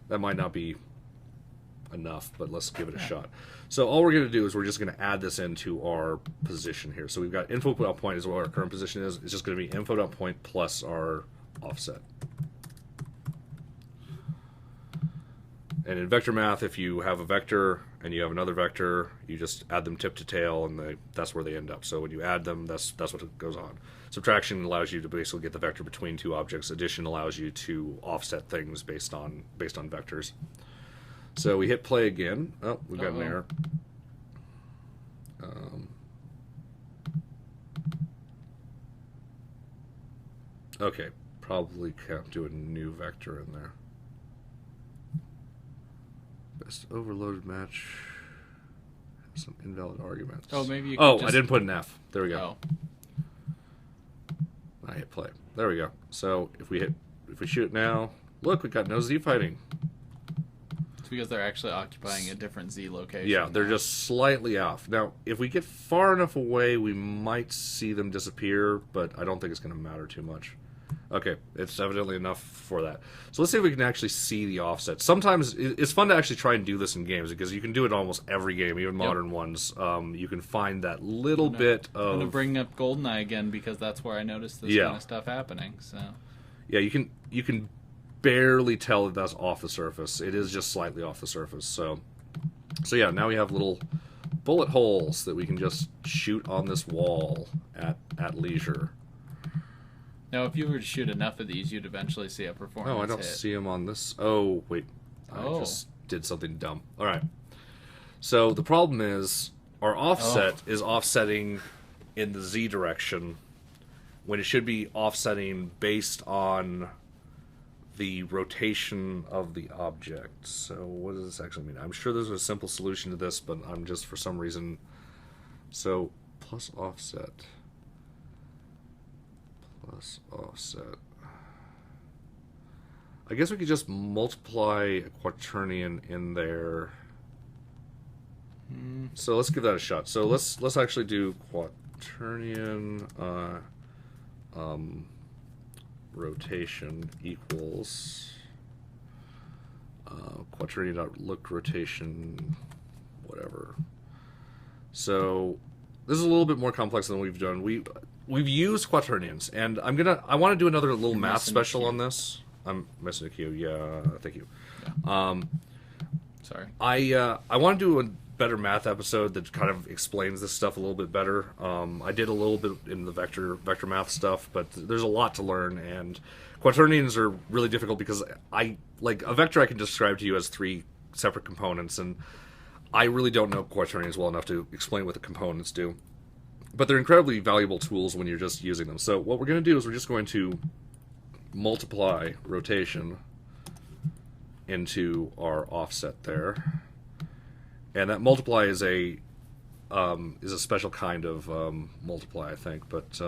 That might not be enough, but let's give it a shot. So all we're going to do is we're just going to add this into our position here. So we've got info.point is what our current position is. It's just going to be info.point plus our offset. And in vector math, if you have a vector and you have another vector, you just add them tip to tail, and that's where they end up. So when you add them, that's what goes on. Subtraction allows you to basically get the vector between two objects. Addition allows you to offset things based on vectors. So we hit play again. Oh, we've got an error. Okay, probably can't do a new vector in there. Best overloaded match has some invalid arguments. Oh, maybe you I didn't put an F. There we go. Oh. I hit play. There we go. So if we shoot it now, look, we got no Z fighting. It's because they're actually occupying a different Z location. Yeah, they're just slightly off. Now, if we get far enough away, we might see them disappear, but I don't think it's going to matter too much. Okay, it's evidently enough for that. So let's see if we can actually see the offset. Sometimes it's fun to actually try and do this in games because you can do it in almost every game, even modern ones. You can find that little bit of... I'm going to bring up GoldenEye again because that's where I noticed this kind of stuff happening. So yeah, you can barely tell that that's off the surface. It is just slightly off the surface. So yeah, now we have little bullet holes that we can just shoot on this wall at leisure. Now, if you were to shoot enough of these, you'd eventually see a performance Oh, I don't see them on this. Oh, wait. I just did something dumb. All right. So the problem is our offset is offsetting in the Z direction when it should be offsetting based on the rotation of the object. So what does this actually mean? I'm sure there's a simple solution to this, but I'm just for some reason... So plus offset... plus offset. I guess we could just multiply a quaternion in there. So let's give that a shot. So let's actually do quaternion rotation equals quaternion.look rotation whatever. So this is a little bit more complex than we've done. We've used quaternions, and I want to do another little math special on this. I'm missing a Q. Yeah, thank you. Yeah. Sorry. I want to do a better math episode that kind of explains this stuff a little bit better. I did a little bit in the vector math stuff, but there's a lot to learn, and quaternions are really difficult because a vector I can describe to you as three separate components, and I really don't know quaternions well enough to explain what the components do. But they're incredibly valuable tools when you're just using them. So what we're going to do is we're just going to multiply rotation into our offset there. And that multiply is a special kind of multiply, I think. But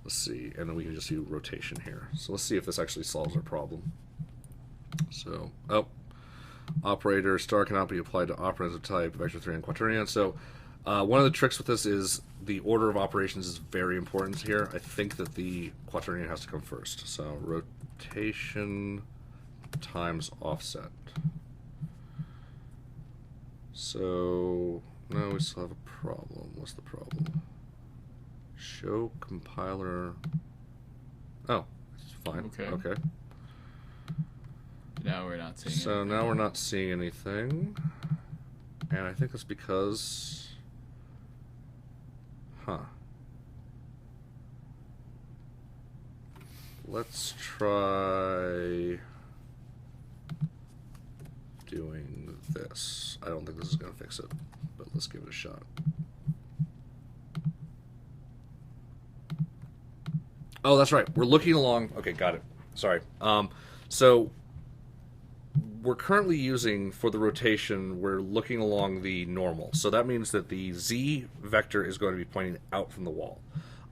Let's see, and then we can just do rotation here. So let's see if this actually solves our problem. So, operator star cannot be applied to operands of type vector 3 and quaternion. So one of the tricks with this is the order of operations is very important here. I think that the quaternion has to come first. So rotation times offset. So no, we still have a problem. What's the problem? Show compiler. Oh, it's fine. Okay. Now we're not seeing So anything. now we're not seeing anything. And I think that's because... Let's try doing this. I don't think this is going to fix it, but let's give it a shot. Oh, that's right. We're looking along... Okay, got it. Sorry. So we're currently using, for the rotation, we're looking along the normal. So that means that the Z vector is going to be pointing out from the wall.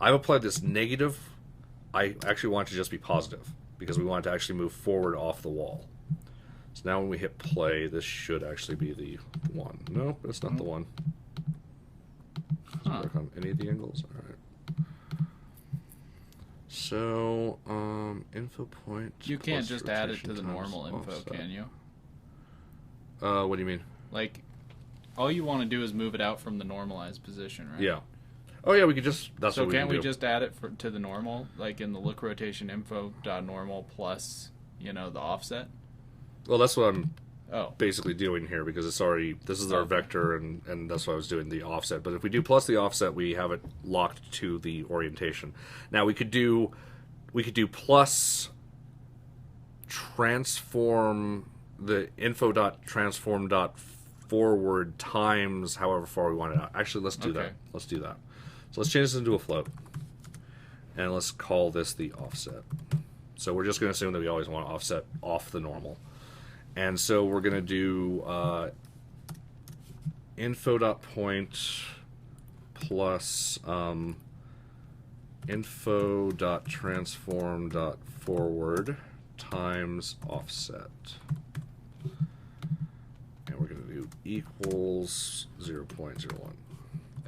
I've applied this negative. I actually want it to just be positive because we want it to actually move forward off the wall. So now when we hit play, this should actually be the 1. No, it's not the 1. Let's work on any of the angles. All right. So, info point. You can't just add it to the normal info, offset. can you? What do you mean? Like, all you want to do is move it out from the normalized position, right? Yeah. Oh yeah, we could just. That's so what we can't can we do. just add it to the normal, like in the look rotation info dot normal plus, the offset? Well, that's what I'm Oh. basically doing here because it's already. This is our vector, and that's why I was doing the offset. But if we do plus the offset, we have it locked to the orientation. Now we could do plus transform the info dot transform dot forward times however far we want it out. Actually, let's do that. Let's do that. So let's change this into a float, and let's call this the offset. So we're just going to assume that we always want to offset off the normal. And so we're going to do info.point plus info.transform.forward times offset. And we're going to do equals 0.01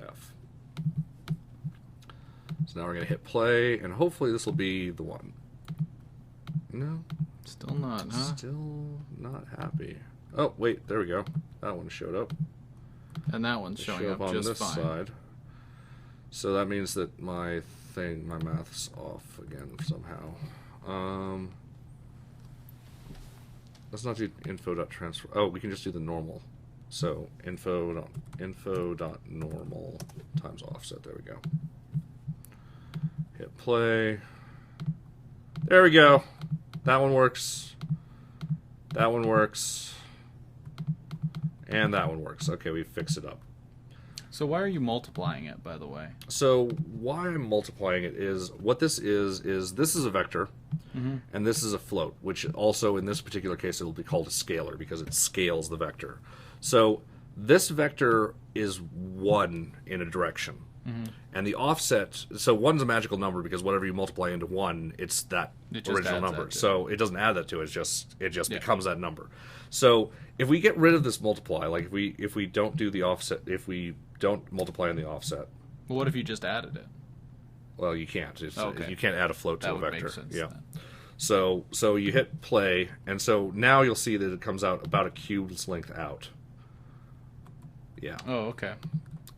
f. So now we're going to hit play, and hopefully this will be the 1. No. Still not, huh? Still not happy. Oh, wait, there we go. That one showed up. And that one's showing up on just this fine. side. So that means that my math's off again somehow. Let's not do info.transfer. Oh, we can just do the normal. So info.normal times offset. There we go. Hit play. There we go. That one works. That one works. And that one works. Okay, we fixed it up. So why are you multiplying it, by the way? So why I'm multiplying it is, what this is this is a vector, and this is a float, which also in this particular case it will be called a scalar because it scales the vector. So this vector is 1 in a direction. And the offset, so 1's a magical number because whatever you multiply into 1, it's that original number. So it doesn't add that to it. It just becomes that number. So if we get rid of this multiply, like if we don't do the offset, if we don't multiply on the offset. Well, what if you just added it? Well, you can't. Okay. You can't add a float to That a would vector. make sense Yeah. then. So you hit play, and so now you'll see that it comes out about a cube's length out. Yeah. Oh, okay.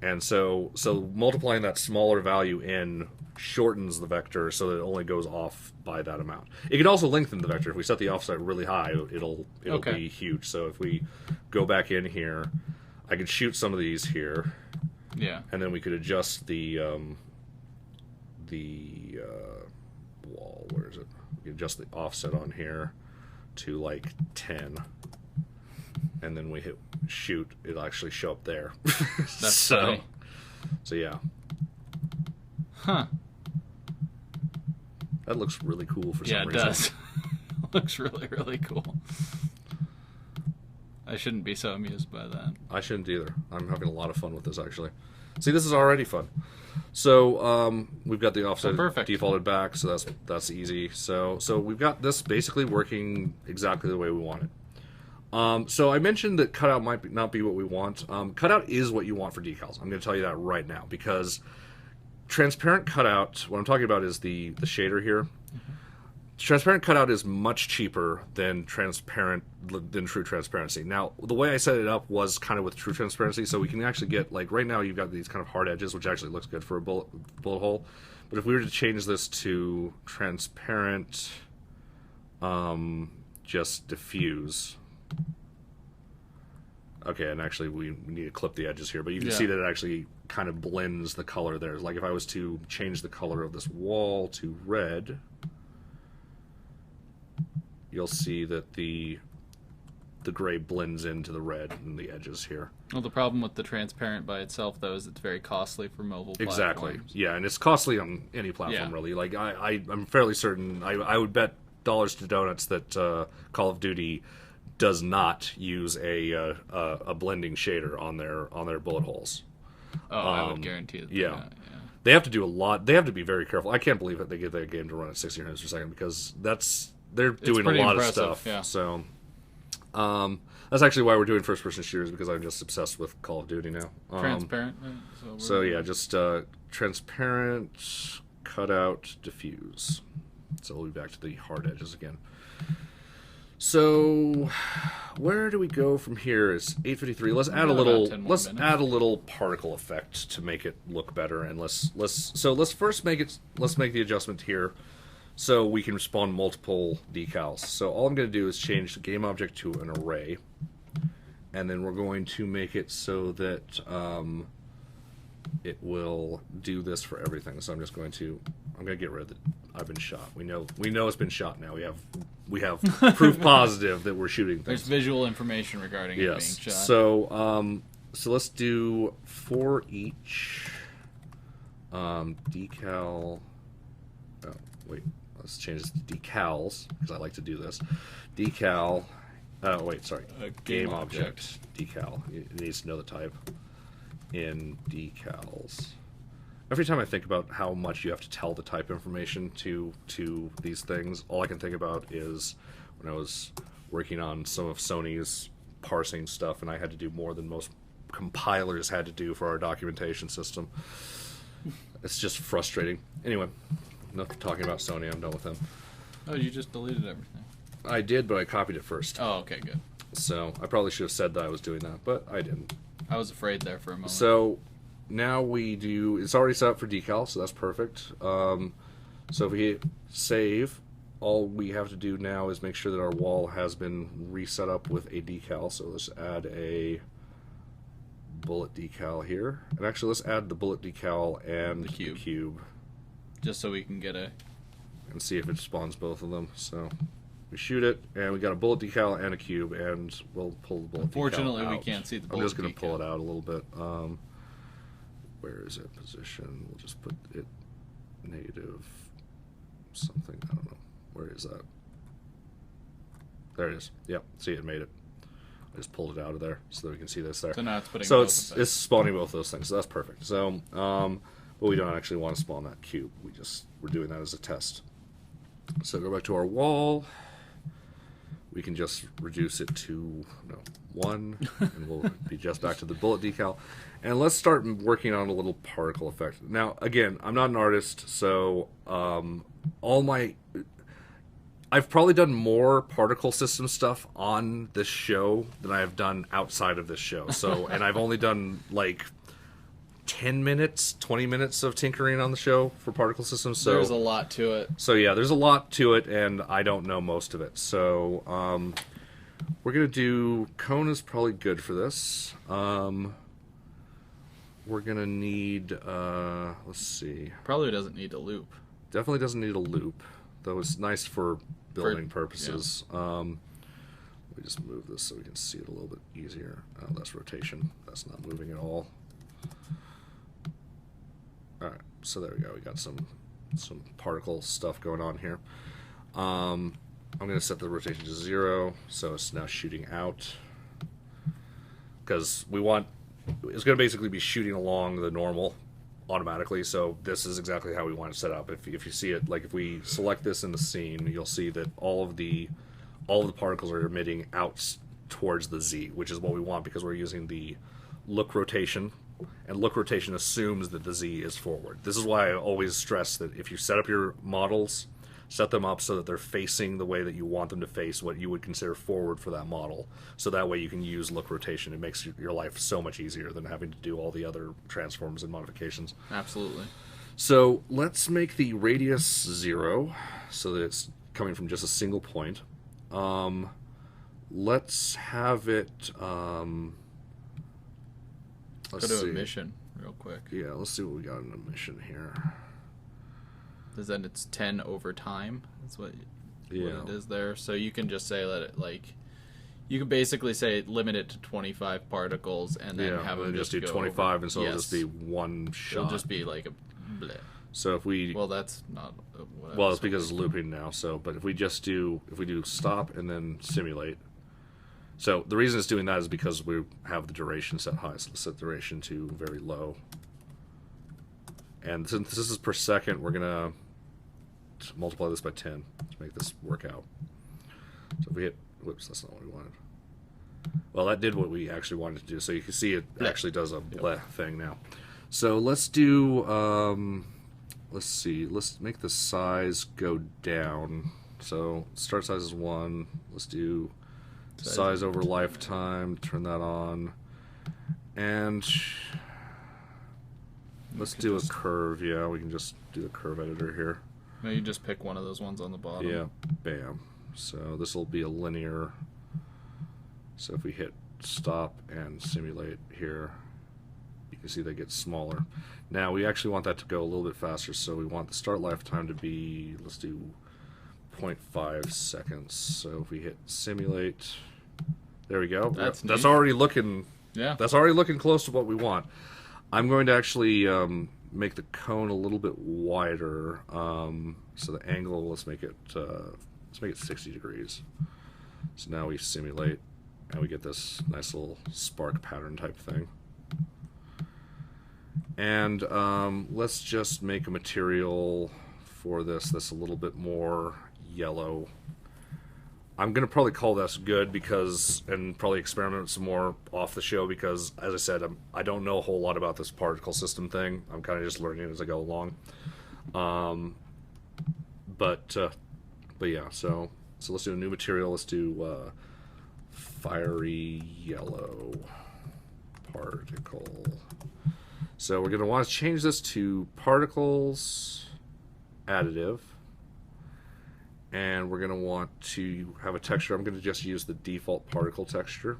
And so multiplying that smaller value in shortens the vector so that it only goes off by that amount. It can also lengthen the vector. If we set the offset really high, it'll be huge. So if we go back in here, I could shoot some of these here. Yeah. And then we could adjust the wall. Where is it? We could adjust the offset on here to like 10. And then we hit shoot, it'll actually show up there. That's funny. So yeah. Huh. That looks really cool for some reason. Yeah, it does. Looks really, really cool. I shouldn't be so amused by that. I shouldn't either. I'm having a lot of fun with this, actually. See, this is already fun. So we've got the offset defaulted back, so that's easy. So we've got this basically working exactly the way we want it. So I mentioned that cutout might not be what we want. Cutout is what you want for decals. I'm going to tell you that right now, because transparent cutout, what I'm talking about is the shader here. Mm-hmm. Transparent cutout is much cheaper than true transparency. Now, the way I set it up was kind of with true transparency, so we can actually get, like, right now you've got these kind of hard edges, which actually looks good for a bullet hole. But if we were to change this to transparent, just diffuse. Okay, and actually we need to clip the edges here, but you can see that it actually kind of blends the color there. Like if I was to change the color of this wall to red, you'll see that the gray blends into the red in the edges here. Well, the problem with the transparent by itself, though, is it's very costly for mobile platforms. Exactly. Yeah, and it's costly on any platform, really. Like I'm fairly certain, I would bet dollars to donuts that Call of Duty does not use a blending shader on their bullet holes. Oh, I would guarantee that. Yeah. They have to do a lot. They have to be very careful. I can't believe that they get that game to run at 60 frames per second, because they're doing a lot of stuff. Yeah. So that's actually why we're doing first-person shooters, because I'm just obsessed with Call of Duty now. Transparent. So yeah, just transparent, cutout, diffuse. So we'll be back to the hard edges again. So where do we go from here? It's 8:53. Let's add a little particle effect to make it look better, and let's first make the adjustment here so we can spawn multiple decals. So all I'm going to do is change the game object to an array, and then we're going to make it so that it will do this for everything. So I'm going to get rid of the I've been shot. We know it's been shot now. We have proof positive that we're shooting things. There's visual information regarding it being shot. So let's do for each decal. Oh wait, let's change this to decals, because I like to do this. Decal. Oh wait, sorry. Game object decal. It needs to know the type in decals. Every time I think about how much you have to tell the type information to these things, all I can think about is when I was working on some of Sony's parsing stuff, and I had to do more than most compilers had to do for our documentation system. It's just frustrating. Anyway, enough talking about Sony. I'm done with them. Oh, you just deleted everything. I did, but I copied it first. Oh, okay, good. So I probably should have said that I was doing that, but I didn't. I was afraid there for a moment. So now it's already set up for decal, so that's perfect. So if we hit save, all we have to do now is make sure that our wall has been reset up with a decal. So let's add a bullet decal here. And actually, let's add the bullet decal and the cube. Just so we can get and see if it spawns both of them. So we shoot it, and we got a bullet decal and a cube, and we'll pull the bullet Unfortunately, decal out. we can't see the bullet decal. I'm just going to pull it out a little bit. Where is it? Position. We'll just put it negative something. I don't know. Where is that? There it is. Yep. See, it made it. I just pulled it out of there so that we can see this there. So now it's putting. So it's spawning both those things. So that's perfect. So, but we don't actually want to spawn that cube. We're doing that as a test. So go back to our wall. We can just reduce it to 1, and we'll be just back to the bullet decal. And let's start working on a little particle effect. Now, again, I'm not an artist, so I've probably done more particle system stuff on this show than I have done outside of this show. So, and I've only done like 10 minutes, 20 minutes of tinkering on the show for particle systems. So there's a lot to it. So yeah, there's a lot to it, and I don't know most of it. So we're gonna do cone is probably good for this. We're gonna need let's see. Probably doesn't need a loop. Definitely doesn't need a loop, though it's nice for building purposes. Yeah. Let me just move this so we can see it a little bit easier. Less rotation. That's not moving at all. Alright, so there we go. We got some particle stuff going on here. I'm going to set the rotation to 0, so it's now shooting out. because we want it's going to basically be shooting along the normal automatically. So this is exactly how we want it set up. If you see it, like if we select this in the scene, you'll see that all of the particles are emitting out towards the Z, which is what we want because we're using the look rotation, and look rotation assumes that the Z is forward. This is why I always stress that if you set up your models, set them up so that they're facing the way that you want them to face, what you would consider forward for that model. So that way you can use look rotation. It makes your life so much easier than having to do all the other transforms and modifications. Absolutely. So let's make the radius 0 so that it's coming from just a single point. Let's have it... let's go to see. emission real quick. Yeah, let's see what we got in emission here. Is that it's 10 over time? That's what it is there. So you can just say that it, like, you can basically say limit it to 25 particles and then have them just do go 25 over. and so it'll just be one shot. It'll just be like a bleh. So if we that's not well, it's because it's looping now. So but if we do stop and then simulate. So the reason it's doing that is because we have the duration set high. So let's set duration to very low. And since this is per second, we're gonna multiply this by 10 to make this work out. So if we hit, whoops, that's not what we wanted. Well, that did what we actually wanted to do. So you can see it actually does a bleh thing now. So let's do, let's see, let's make the size go down. So start size is 1. Let's do size over lifetime, turn that on. And let's do a curve. Yeah, we can just do the curve editor here. No, you just pick one of those ones on the bottom. Yeah, bam. So this will be a linear. So if we hit stop and simulate here, you can see they get smaller. Now we actually want that to go a little bit faster, so we want the start lifetime to be, let's do 0.5 seconds. So if we hit simulate, there we go. That's already looking. Yeah. That's already looking close to what we want. I'm going to actually make the cone a little bit wider. So the angle, let's make it 60 degrees. So now we simulate, and we get this nice little spark pattern type thing. And let's just make a material for this that's a little bit more yellow. I'm going to probably call this good and probably experiment some more off the show because, as I said, I don't know a whole lot about this particle system thing. I'm kind of just learning as I go along. But yeah, so let's do a new material. Let's do fiery yellow particle. So we're going to want to change this to particles additive. And we're going to want to have a texture. I'm going to just use the default particle texture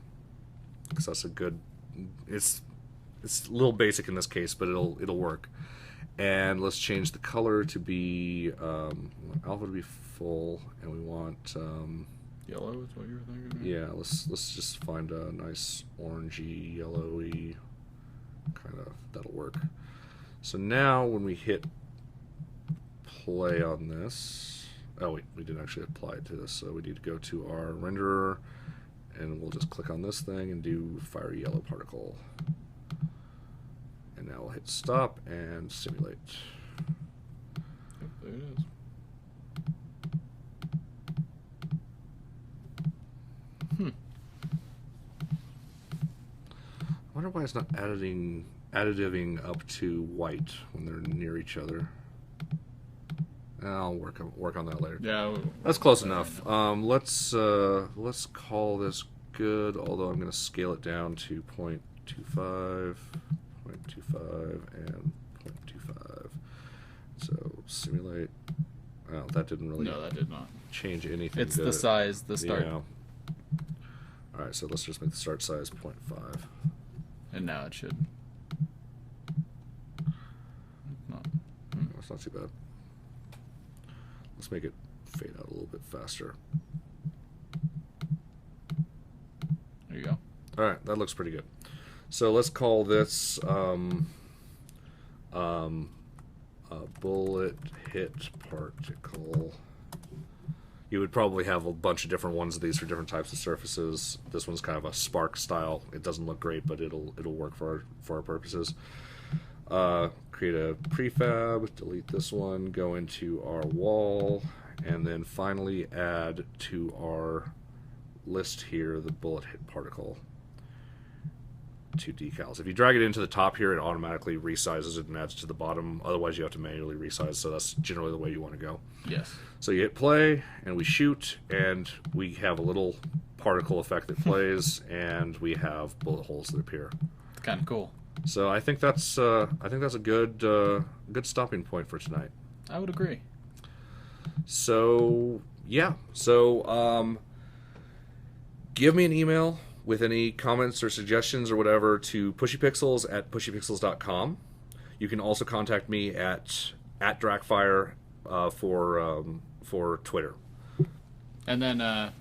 because that's a good. It's a little basic in this case, but it'll work. And let's change the color to be alpha to be full, and we want yellow is what you were thinking. Yeah, let's just find a nice orangey, yellowy kind of. That'll work. So now when we hit play on this. Oh wait, we didn't actually apply it to this, so we need to go to our renderer, and we'll just click on this thing and do fiery yellow particle. And now we'll hit stop and simulate. Yep, there it is. I wonder why it's not additiving up to white when they're near each other. I'll work on that later. Yeah, that's close enough. Let's call this good. Although I'm going to scale it down to 0.25, 0.25, and 0.25. So simulate. Oh, that didn't really. No, that did not change anything. It's the size, the start. Yeah. All right, so let's just make the start size 0.5. And now it should. No, it's not too bad. Let's make it fade out a little bit faster. There you go. All right, that looks pretty good. So let's call this a bullet hit particle You would probably have a bunch of different ones of these for different types of surfaces. This one's kind of a spark style. It doesn't look great, but it'll work for our purposes. Create a prefab, delete this one, go into our wall, and then finally add to our list here the bullet hit particle. 2 decals. If you drag it into the top here, it automatically resizes it and adds to the bottom. Otherwise, you have to manually resize, so that's generally the way you want to go. Yes. So you hit play, and we shoot, and we have a little particle effect that plays, and we have bullet holes that appear. It's kind of cool. So I think that's a good stopping point for tonight. I would agree. So yeah. So give me an email with any comments or suggestions or whatever to pushypixels@pushypixels.com. You can also contact me at Dracfire for Twitter. And then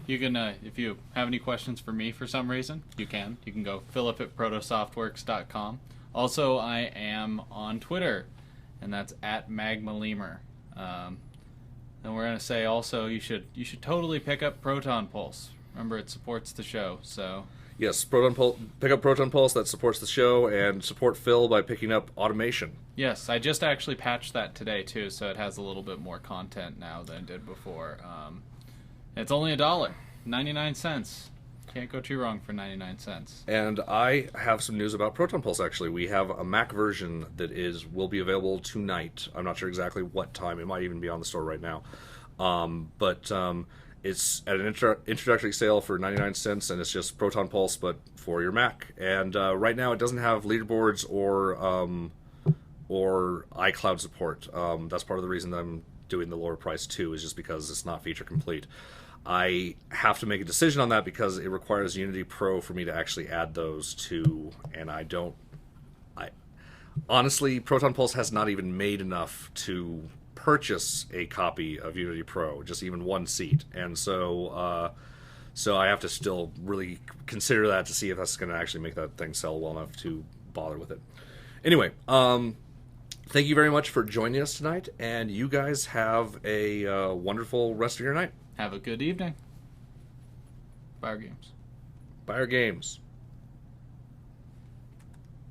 you can, if you have any questions for me for some reason, you can go philip@protosoftworks.com. Also, I am on Twitter, and that's @magmalemur. And we're going to say also you should totally pick up Proton Pulse. Remember, it supports the show, so... Yes, pick up Proton Pulse, that supports the show, and support Phil by picking up Automation. Yes, I just actually patched that today, too, so it has a little bit more content now than it did before. It's only $1.99. Can't go too wrong for 99 cents. And I have some news about Proton Pulse, actually. We have a Mac version that will be available tonight. I'm not sure exactly what time. It might even be on the store right now. It's at an introductory sale for 99 cents, and it's just Proton Pulse, but for your Mac. And right now, it doesn't have leaderboards or iCloud support. That's part of the reason that I'm doing the lower price too, is just because it's not feature complete. I have to make a decision on that because it requires Unity Pro for me to actually add those to, and honestly, Proton Pulse has not even made enough to purchase a copy of Unity Pro, just even one seat, and so I have to still really consider that to see if that's going to actually make that thing sell well enough to bother with it. Anyway, thank you very much for joining us tonight, and you guys have a wonderful rest of your night. Have a good evening. Buy our games. Buy our games.